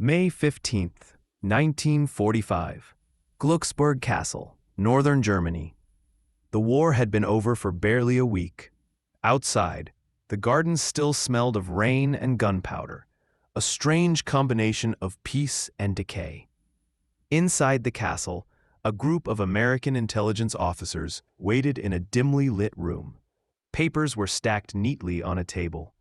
May 15, 1945. Glücksburg Castle, northern Germany. The war had been over for barely a week. Outside, the gardens still smelled of rain and gunpowder, a strange combination of peace and decay. Inside the castle, a group of American intelligence officers waited in a dimly lit room. Papers were stacked neatly on a table.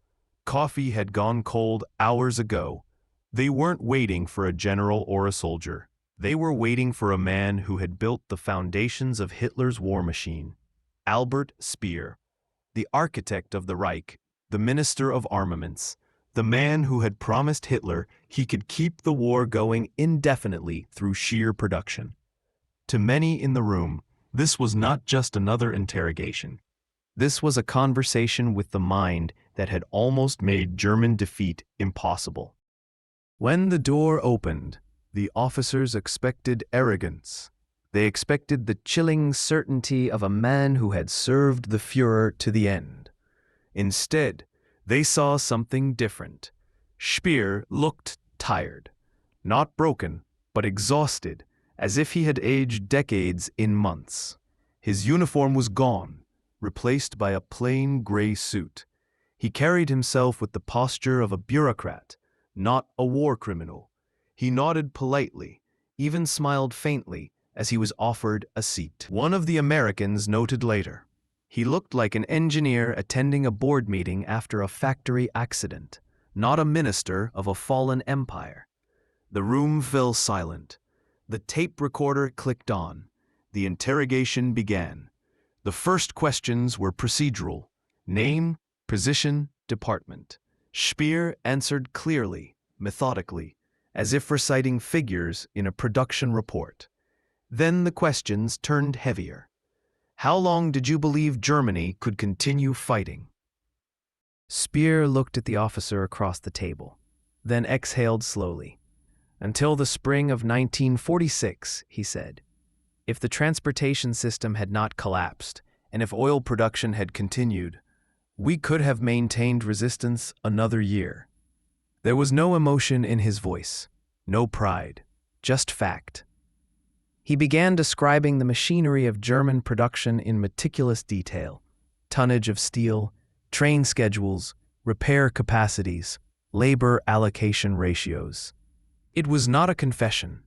Coffee had gone cold hours ago. They weren't waiting for a general or a soldier. They were waiting for a man who had built the foundations of Hitler's war machine, Albert Speer, the architect of the Reich, the Minister of Armaments, the man who had promised Hitler he could keep the war going indefinitely through sheer production. To many in the room, this was not just another interrogation. This was a conversation with the mind that had almost made German defeat impossible. When the door opened, the officers expected arrogance. They expected the chilling certainty of a man who had served the Führer to the end. Instead, they saw something different. Speer looked tired, not broken, but exhausted, as if he had aged decades in months. His uniform was gone, replaced by a plain gray suit. He carried himself with the posture of a bureaucrat, not a war criminal. He nodded politely, even smiled faintly as he was offered a seat. One of the Americans noted later, he looked like an engineer attending a board meeting after a factory accident, not a minister of a fallen empire. The room fell silent. The tape recorder clicked on. The interrogation began. The first questions were procedural: name, position, department. Speer answered clearly, methodically, as if reciting figures in a production report. Then the questions turned heavier. How long did you believe Germany could continue fighting? Speer looked at the officer across the table, then exhaled slowly. Until the spring of 1946, he said. If the transportation system had not collapsed, and if oil production had continued, we could have maintained resistance another year. There was no emotion in his voice, no pride, just fact. He began describing the machinery of German production in meticulous detail: tonnage of steel, train schedules, repair capacities, labor allocation ratios. It was not a confession.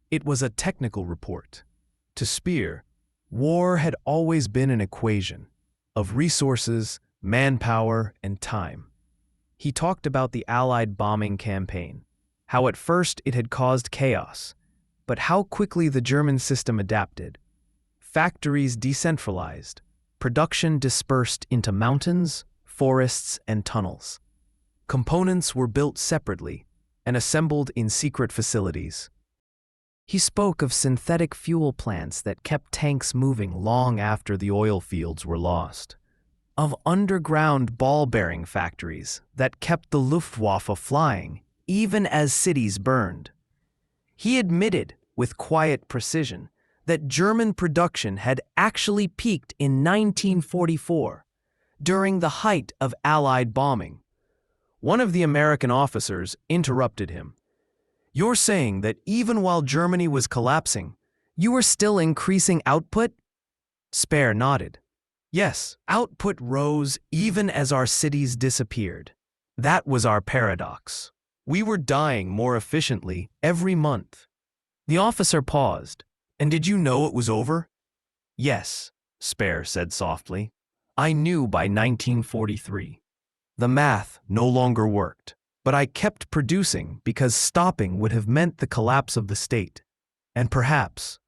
It was a technical report. To Speer, war had always been an equation of resources, manpower, and time. He talked about the Allied bombing campaign, how at first it had caused chaos, but how quickly the German system adapted. Factories decentralized, production dispersed into mountains, forests, and tunnels. Components were built separately and assembled in secret facilities. He spoke of synthetic fuel plants that kept tanks moving long after the oil fields were lost, of underground ball-bearing factories that kept the Luftwaffe flying even as cities burned. He admitted, with quiet precision, that German production had actually peaked in 1944, during the height of Allied bombing. One of the American officers interrupted him. "You're saying that even while Germany was collapsing, you were still increasing output?" Speer nodded. "Yes, output rose even as our cities disappeared. That was our paradox. We were dying more efficiently every month." The officer paused. "And did you know it was over?" "Yes," Speer said softly. "I knew by 1943. The math no longer worked. But I kept producing because stopping would have meant the collapse of the state. And perhaps,"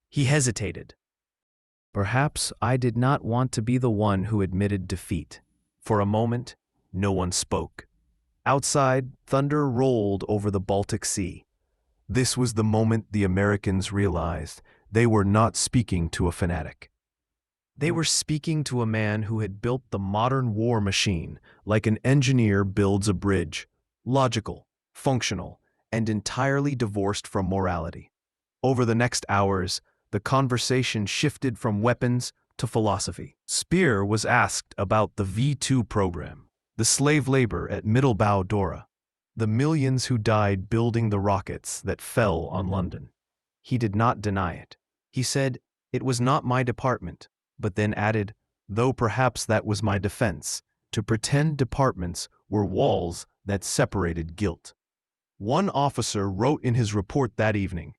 he hesitated, "perhaps I did not want to be the one who admitted defeat." For a moment, no one spoke. Outside, thunder rolled over the Baltic Sea. This was the moment the Americans realized they were not speaking to a fanatic. They were speaking to a man who had built the modern war machine like an engineer builds a bridge. Logical, functional, and entirely divorced from morality. Over the next hours, the conversation shifted from weapons to philosophy. Speer was asked about the V2 program, the slave labor at Mittelbau Dora. the millions who died building the rockets that fell on London. He did not deny it. He said, "It was not my department," but then added, "though perhaps that was my defense, to pretend departments were walls that separated guilt." One officer wrote in his report that evening,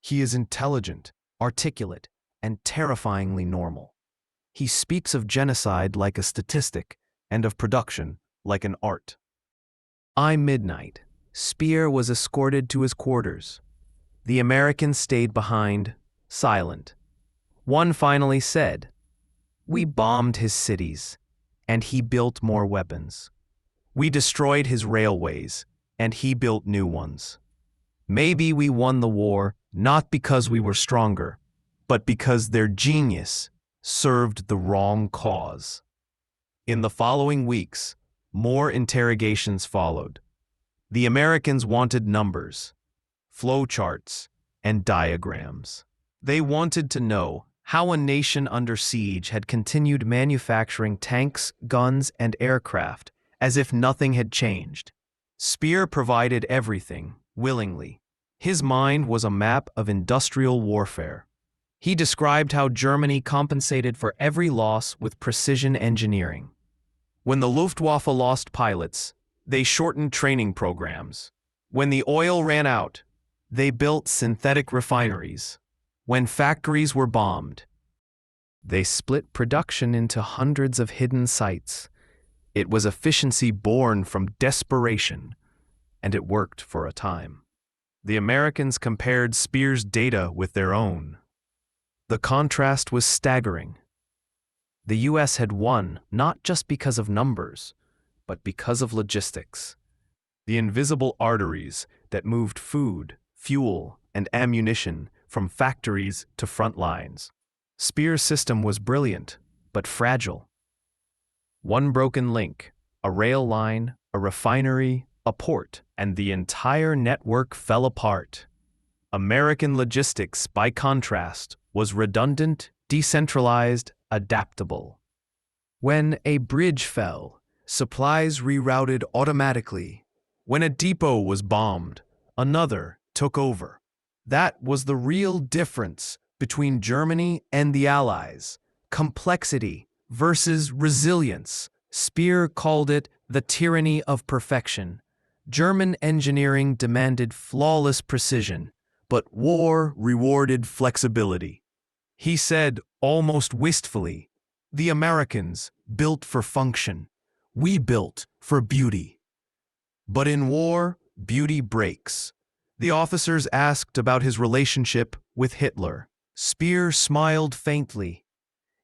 "He is intelligent, articulate, and terrifyingly normal. He speaks of genocide like a statistic and of production like an art." By midnight, Speer was escorted to his quarters. The Americans stayed behind, silent. One finally said, "We bombed his cities, and he built more weapons. We destroyed his railways, and he built new ones. Maybe we won the war not because we were stronger, but because their genius served the wrong cause." In the following weeks, more interrogations followed. The Americans wanted numbers, flowcharts, and diagrams. They wanted to know how a nation under siege had continued manufacturing tanks, guns, and aircraft as if nothing had changed. Speer provided everything, willingly. His mind was a map of industrial warfare. He described how Germany compensated for every loss with precision engineering. When the Luftwaffe lost pilots, they shortened training programs. When the oil ran out, they built synthetic refineries. When factories were bombed, they split production into hundreds of hidden sites. It was efficiency born from desperation, and it worked for a time. The Americans compared Speer's data with their own. The contrast was staggering. The U.S. had won not just because of numbers, but because of logistics. The invisible arteries that moved food, fuel, and ammunition from factories to front lines. Speer's system was brilliant, but fragile. One broken link, a rail line, a refinery, a port, and the entire network fell apart. American logistics, by contrast, was redundant, decentralized, adaptable. When a bridge fell, supplies rerouted automatically. When a depot was bombed, another took over. That was the real difference between Germany and the Allies. Complexity versus resilience. Speer called it the tyranny of perfection. German engineering demanded flawless precision, but war rewarded flexibility. He said, almost wistfully, "The Americans built for function. We built for beauty." But in war, beauty breaks. The officers asked about his relationship with Hitler. Speer smiled faintly.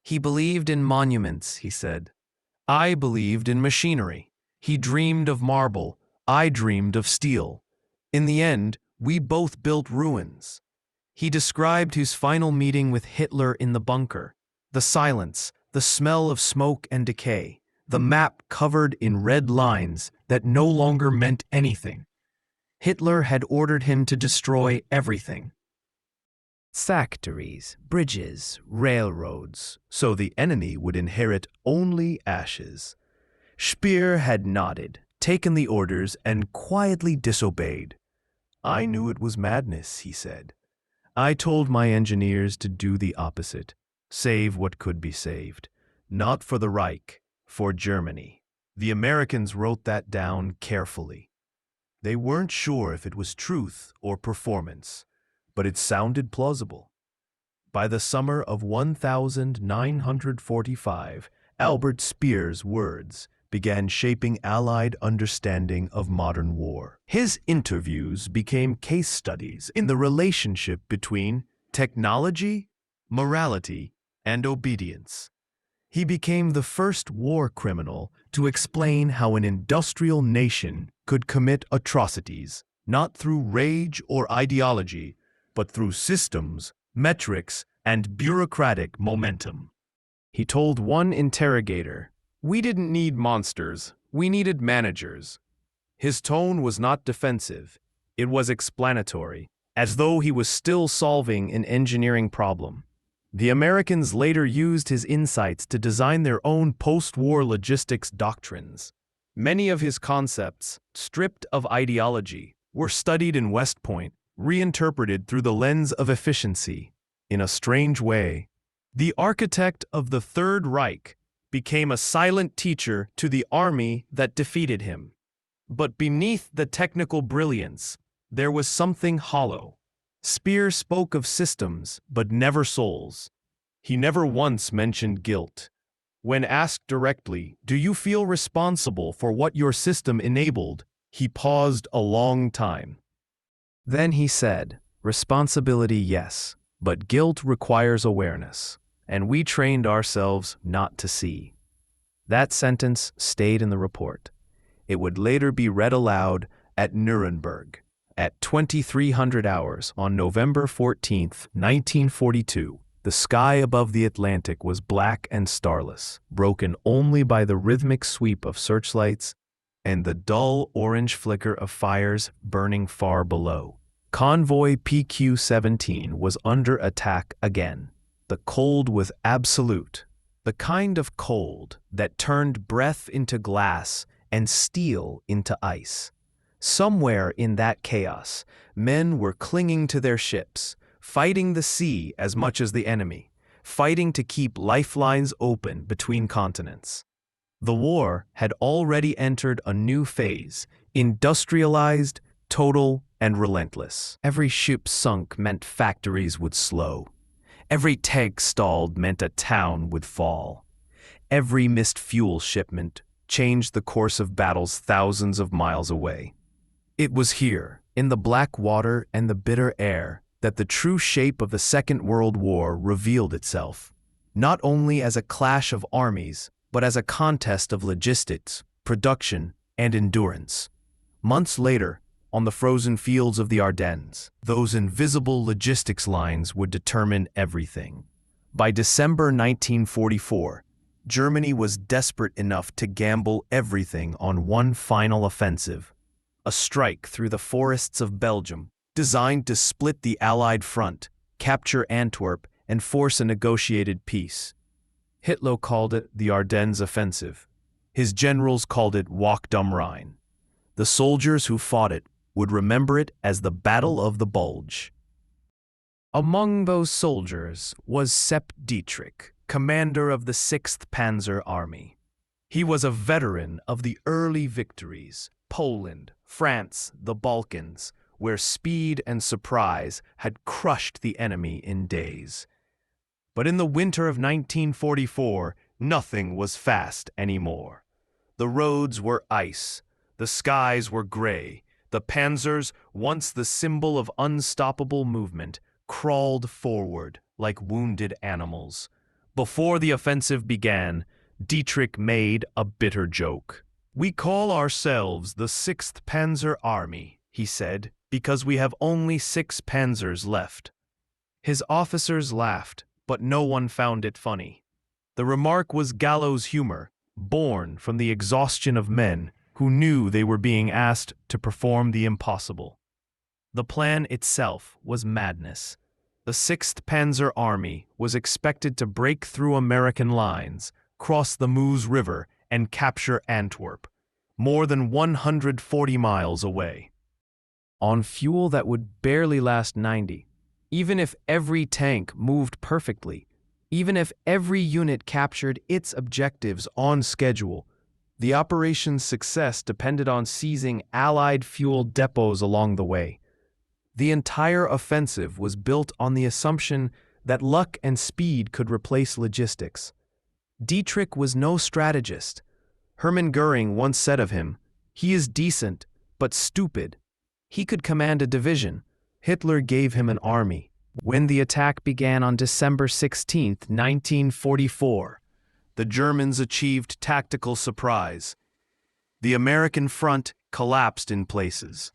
"He believed in monuments," he said. "I believed in machinery. He dreamed of marble. I dreamed of steel. In the end, we both built ruins." He described his final meeting with Hitler in the bunker. The silence, the smell of smoke and decay, the map covered in red lines that no longer meant anything. Hitler had ordered him to destroy everything. Factories, bridges, railroads, so the enemy would inherit only ashes. Speer had nodded, taken the orders, and quietly disobeyed. "I knew it was madness," he said. "I told my engineers to do the opposite, save what could be saved. Not for the Reich, for Germany." The Americans wrote that down carefully. They weren't sure if it was truth or performance, but it sounded plausible. By the summer of 1945, Albert Speer's words began shaping Allied understanding of modern war. His interviews became case studies in the relationship between technology, morality, and obedience. He became the first war criminal to explain how an industrial nation could commit atrocities, not through rage or ideology, but through systems, metrics, and bureaucratic momentum. He told one interrogator, "We didn't need monsters, we needed managers." His tone was not defensive, it was explanatory, as though he was still solving an engineering problem. The Americans later used his insights to design their own post-war logistics doctrines. Many of his concepts, stripped of ideology, were studied in West Point, reinterpreted through the lens of efficiency. In a strange way, the architect of the Third Reich became a silent teacher to the army that defeated him. But beneath the technical brilliance, there was something hollow. Speer spoke of systems, but never souls. He never once mentioned guilt. When asked directly, "Do you feel responsible for what your system enabled?" he paused a long time. Then he said, "Responsibility, yes, but guilt requires awareness, and we trained ourselves not to see." That sentence stayed in the report. It would later be read aloud at Nuremberg at 2300 hours on November 14, 1942. The sky above the Atlantic was black and starless, broken only by the rhythmic sweep of searchlights and the dull orange flicker of fires burning far below. Convoy PQ-17 was under attack again. The cold was absolute, the kind of cold that turned breath into glass and steel into ice. Somewhere in that chaos, men were clinging to their ships, fighting the sea as much as the enemy, fighting to keep lifelines open between continents. The war had already entered a new phase, industrialized, total, and relentless. Every ship sunk meant factories would slow. Every tank stalled meant a town would fall. Every missed fuel shipment changed the course of battles thousands of miles away. It was here, in the black water and the bitter air, that the true shape of the Second World War revealed itself, not only as a clash of armies, but as a contest of logistics, production, and endurance. Months later, on the frozen fields of the Ardennes, those invisible logistics lines would determine everything. By December 1944, Germany was desperate enough to gamble everything on one final offensive, a strike through the forests of Belgium, designed to split the Allied front, capture Antwerp, and force a negotiated peace. Hitler called it the Ardennes Offensive. His generals called it Walk am Rhein. The soldiers who fought it would remember it as the Battle of the Bulge. Among those soldiers was Sepp Dietrich, commander of the 6th Panzer Army. He was a veteran of the early victories, Poland, France, the Balkans, where speed and surprise had crushed the enemy in days. But in the winter of 1944, nothing was fast anymore. The roads were ice, the skies were gray, the panzers, once the symbol of unstoppable movement, crawled forward like wounded animals. Before the offensive began, Dietrich made a bitter joke. "We call ourselves the 6th Panzer Army," he said, "because we have only 6 panzers left." His officers laughed, but no one found it funny. The remark was gallows humor, born from the exhaustion of men who knew they were being asked to perform the impossible. The plan itself was madness. The 6th Panzer Army was expected to break through American lines, cross the Meuse River, and capture Antwerp, more than 140 miles away. On fuel that would barely last 90, even if every tank moved perfectly, even if every unit captured its objectives on schedule, the operation's success depended on seizing Allied fuel depots along the way. The entire offensive was built on the assumption that luck and speed could replace logistics. Dietrich was no strategist. Hermann Göring once said of him, "He is decent, but stupid." He could command a division. Hitler gave him an army. When the attack began on December 16, 1944, the Germans achieved tactical surprise. The American front collapsed in places.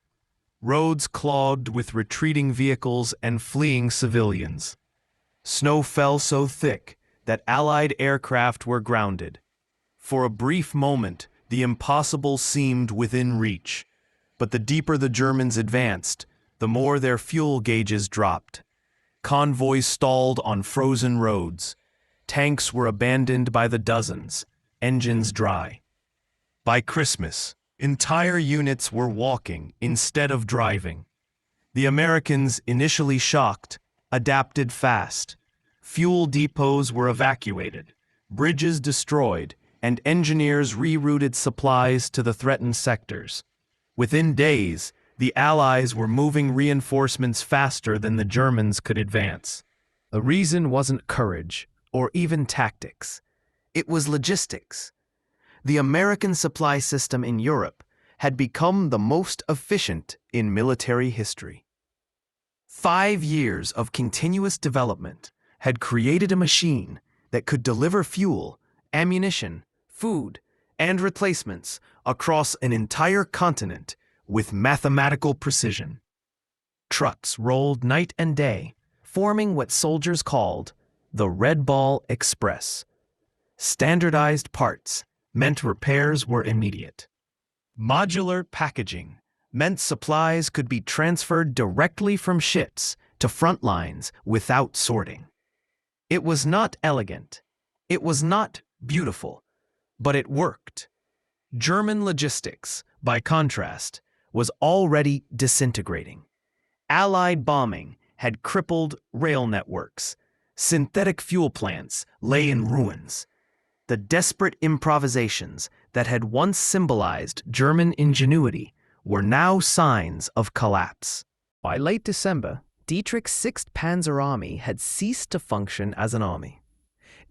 Roads clogged with retreating vehicles and fleeing civilians. Snow fell so thick that Allied aircraft were grounded. For a brief moment, the impossible seemed within reach. But the deeper the Germans advanced, the more their fuel gauges dropped. Convoys stalled on frozen roads. Tanks were abandoned by the dozens, engines dry. By Christmas, entire units were walking instead of driving. The Americans, initially shocked, adapted fast. Fuel depots were evacuated, bridges destroyed, and engineers rerouted supplies to the threatened sectors. Within days, the Allies were moving reinforcements faster than the Germans could advance. The reason wasn't courage or even tactics. It was logistics. The American supply system in Europe had become the most efficient in military history. 5 years of continuous development had created a machine that could deliver fuel, ammunition, food, and replacements across an entire continent with mathematical precision. Trucks rolled night and day, forming what soldiers called the Red Ball Express. Standardized parts meant repairs were immediate. Modular packaging meant supplies could be transferred directly from ships to front lines without sorting. It was not elegant. It was not beautiful, but it worked. German logistics, by contrast, was already disintegrating. Allied bombing had crippled rail networks. Synthetic fuel plants lay in ruins. The desperate improvisations that had once symbolized German ingenuity were now signs of collapse. By late December, Dietrich's 6th Panzer Army had ceased to function as an army.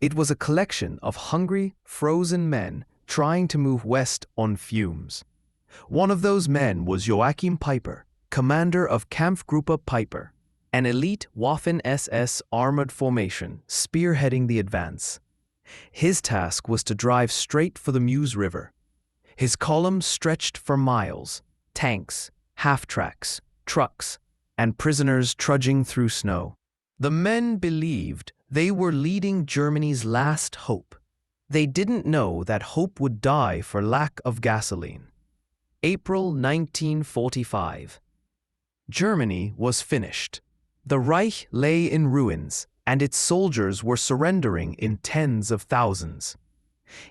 It was a collection of hungry, frozen men trying to move west on fumes. One of those men was Joachim Peiper, commander of Kampfgruppe Peiper, an elite Waffen-SS armored formation spearheading the advance. His task was to drive straight for the Meuse River. His column stretched for miles, tanks, half-tracks, trucks, and prisoners trudging through snow. The men believed they were leading Germany's last hope. They didn't know that hope would die for lack of gasoline. April 1945. Germany was finished. The Reich lay in ruins, and its soldiers were surrendering in tens of thousands.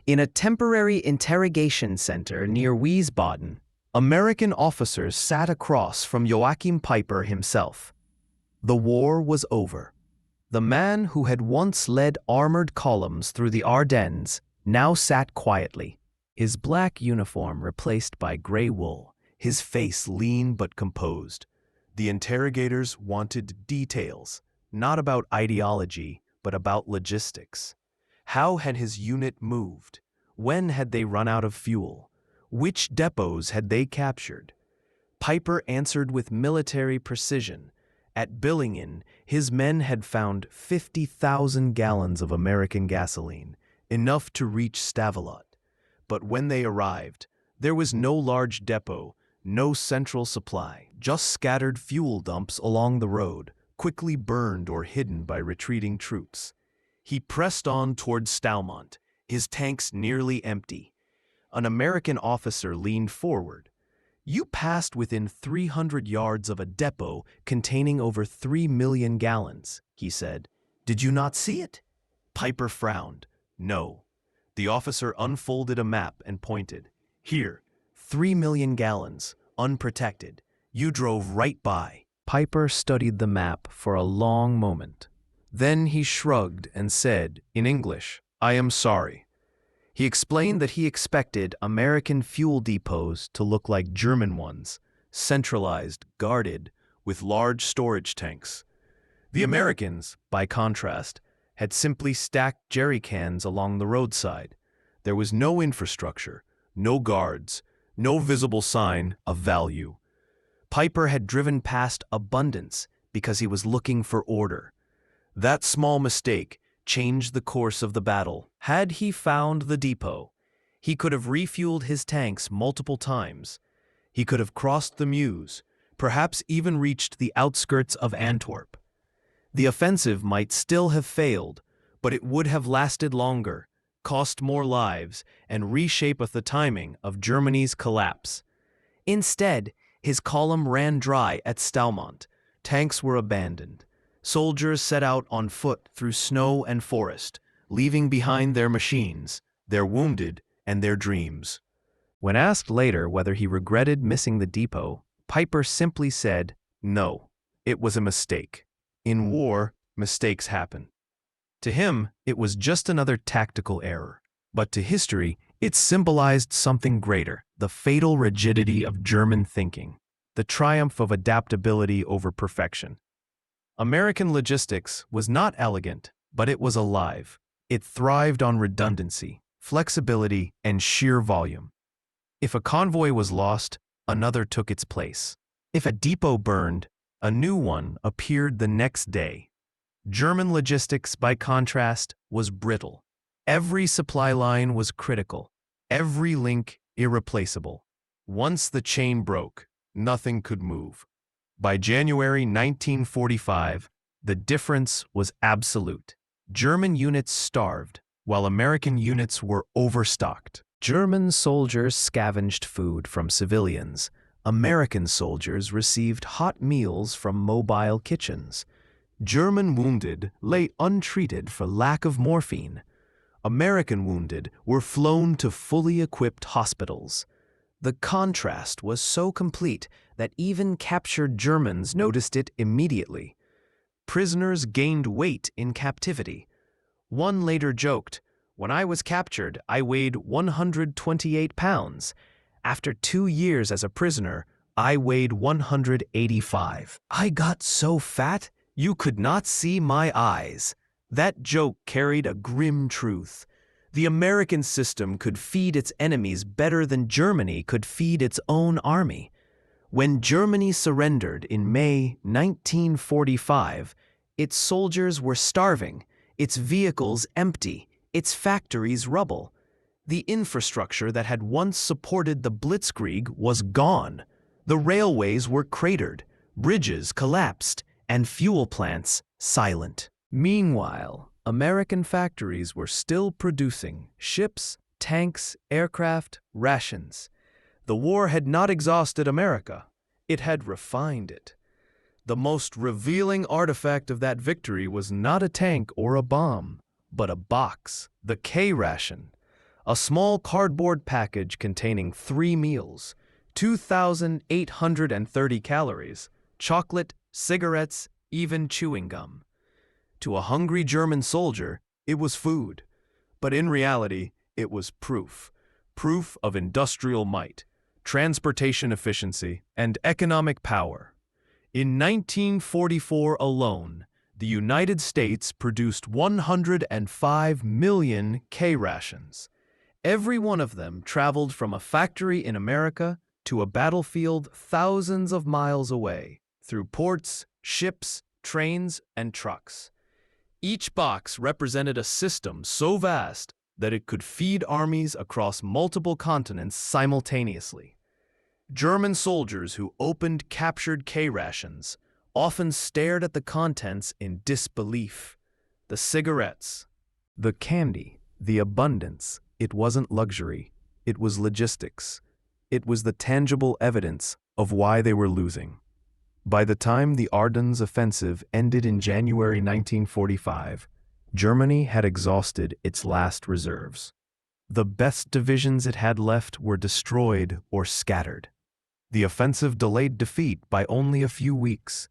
In a temporary interrogation center near Wiesbaden, American officers sat across from Joachim Peiper himself. The war was over. The man who had once led armored columns through the Ardennes now sat quietly, his black uniform replaced by gray wool, his face lean but composed. The interrogators wanted details, not about ideology, but about logistics. How had his unit moved? When had they run out of fuel? Which depots had they captured? Peiper answered with military precision. At Billingen, his men had found 50,000 gallons of American gasoline, enough to reach Stavelot. But when they arrived, there was no large depot, no central supply, just scattered fuel dumps along the road, quickly burned or hidden by retreating troops. He pressed on toward Staumont, his tanks nearly empty. An American officer leaned forward. "You passed within 300 yards of a depot containing over 3 million gallons, he said. Did you not see it? Peiper frowned. No. The officer unfolded a map and pointed. Here, 3 million gallons, unprotected. You drove right by. Peiper studied the map for a long moment. Then he shrugged and said, in English, I am sorry. He explained that he expected American fuel depots to look like German ones, centralized, guarded, with large storage tanks. The Americans, by contrast, had simply stacked jerry cans along the roadside. There was no infrastructure, no guards, no visible sign of value. Peiper had driven past abundance because he was looking for order. That small mistake changed the course of the battle. Had he found the depot, he could have refueled his tanks multiple times. He could have crossed the Meuse, perhaps even reached the outskirts of Antwerp. The offensive might still have failed, but it would have lasted longer, cost more lives, and reshaped the timing of Germany's collapse. Instead, his column ran dry at Staumont. Tanks were abandoned. Soldiers set out on foot through snow and forest, leaving behind their machines, their wounded, and their dreams. When asked later whether he regretted missing the depot, Piper simply said, "No, it was a mistake. In war, mistakes happen." To him, it was just another tactical error. But to history, it symbolized something greater: the fatal rigidity of German thinking, the triumph of adaptability over perfection. American logistics was not elegant, but it was alive. It thrived on redundancy, flexibility, and sheer volume. If a convoy was lost, another took its place. If a depot burned, a new one appeared the next day. German logistics, by contrast, was brittle. Every supply line was critical, every link irreplaceable. Once the chain broke, nothing could move. By January 1945, the difference was absolute. German units starved, while American units were overstocked. German soldiers scavenged food from civilians. American soldiers received hot meals from mobile kitchens. German wounded lay untreated for lack of morphine. American wounded were flown to fully equipped hospitals. The contrast was so complete that even captured Germans noticed it immediately. Prisoners gained weight in captivity. One later joked, "When I was captured, I weighed 128 pounds. After 2 years as a prisoner, I weighed 185. I got so fat, you could not see my eyes." That joke carried a grim truth. The American system could feed its enemies better than Germany could feed its own army. When Germany surrendered in May 1945, its soldiers were starving, its vehicles empty, its factories rubble. The infrastructure that had once supported the Blitzkrieg was gone. The railways were cratered, bridges collapsed, and fuel plants silent. Meanwhile, American factories were still producing ships, tanks, aircraft, rations. The war had not exhausted America. It had refined it. The most revealing artifact of that victory was not a tank or a bomb, but a box, the K ration, a small cardboard package containing 3 meals, 2,830 calories, chocolate, cigarettes, even chewing gum. To a hungry German soldier, it was food. But in reality, it was proof of industrial might, transportation efficiency, and economic power. In 1944 alone, the United States produced 105 million K rations. Every one of them traveled from a factory in America to a battlefield thousands of miles away, through ports, ships, trains, and trucks. Each box represented a system so vast that it could feed armies across multiple continents simultaneously. German soldiers who opened captured K rations often stared at the contents in disbelief. The cigarettes, the candy, the abundance. It wasn't luxury, it was logistics. It was the tangible evidence of why they were losing. By the time the Ardennes offensive ended in January 1945, Germany had exhausted its last reserves. The best divisions it had left were destroyed or scattered. The offensive delayed defeat by only a few weeks,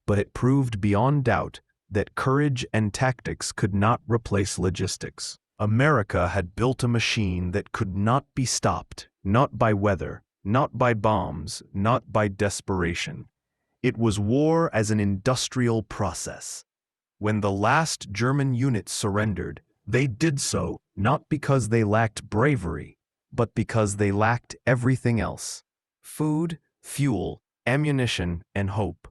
but it proved beyond doubt that courage and tactics could not replace logistics. America had built a machine that could not be stopped, not by weather, not by bombs, not by desperation. It was war as an industrial process. When the last German unit surrendered, they did so not because they lacked bravery, but because they lacked everything else: food, fuel, ammunition, and hope.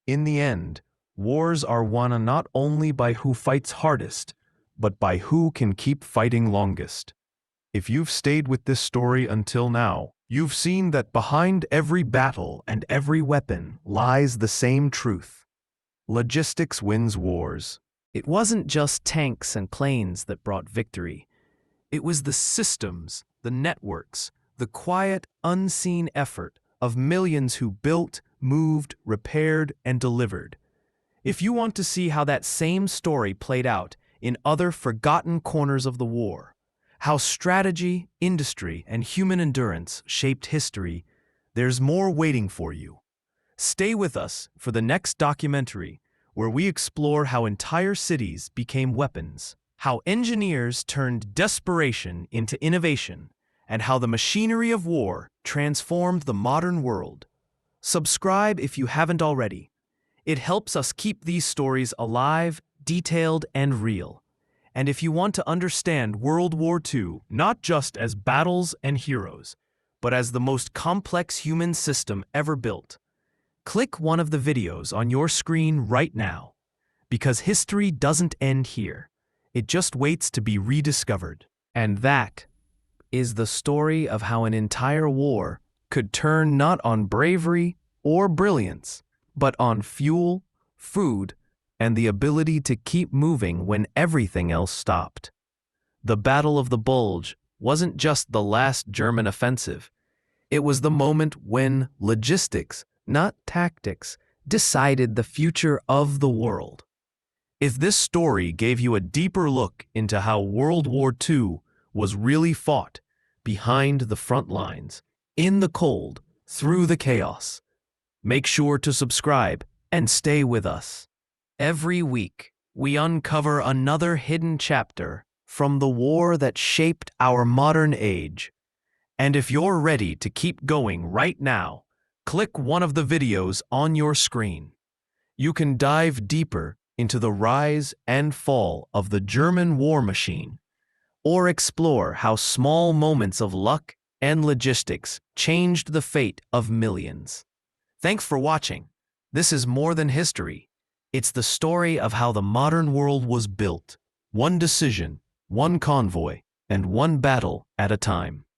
In the end, wars are won not only by who fights hardest, but by who can keep fighting longest. If you've stayed with this story until now, you've seen that behind every battle and every weapon lies the same truth. Logistics wins wars. It wasn't just tanks and planes that brought victory. It was the systems, the networks, the quiet, unseen effort of millions who built, moved, repaired, and delivered. If you want to see how that same story played out in other forgotten corners of the war, How strategy, industry, and human endurance shaped history, there's more waiting for you. Stay with us for the next documentary, where we explore how entire cities became weapons, how engineers turned desperation into innovation, and how the machinery of war transformed the modern world. Subscribe if you haven't already. It helps us keep these stories alive, detailed, and real. And if you want to understand World War II not just as battles and heroes, but as the most complex human system ever built, click one of the videos on your screen right now. Because history doesn't end here. It just waits to be rediscovered. And that is the story of how an entire war could turn not on bravery or brilliance, but on fuel, food, and the ability to keep moving when everything else stopped. The Battle of the Bulge wasn't just the last German offensive. It was the moment when logistics, not tactics, decided the future of the world. If this story gave you a deeper look into how World War II was really fought behind the front lines, in the cold, through the chaos, make sure to subscribe and stay with us. Every week, we uncover another hidden chapter from the war that shaped our modern age. And if you're ready to keep going right now, click one of the videos on your screen. You can dive deeper into the rise and fall of the German war machine, or explore how small moments of luck and logistics changed the fate of millions. Thanks for watching. This is more than history. It's the story of how the modern world was built, one decision, one convoy, and one battle at a time.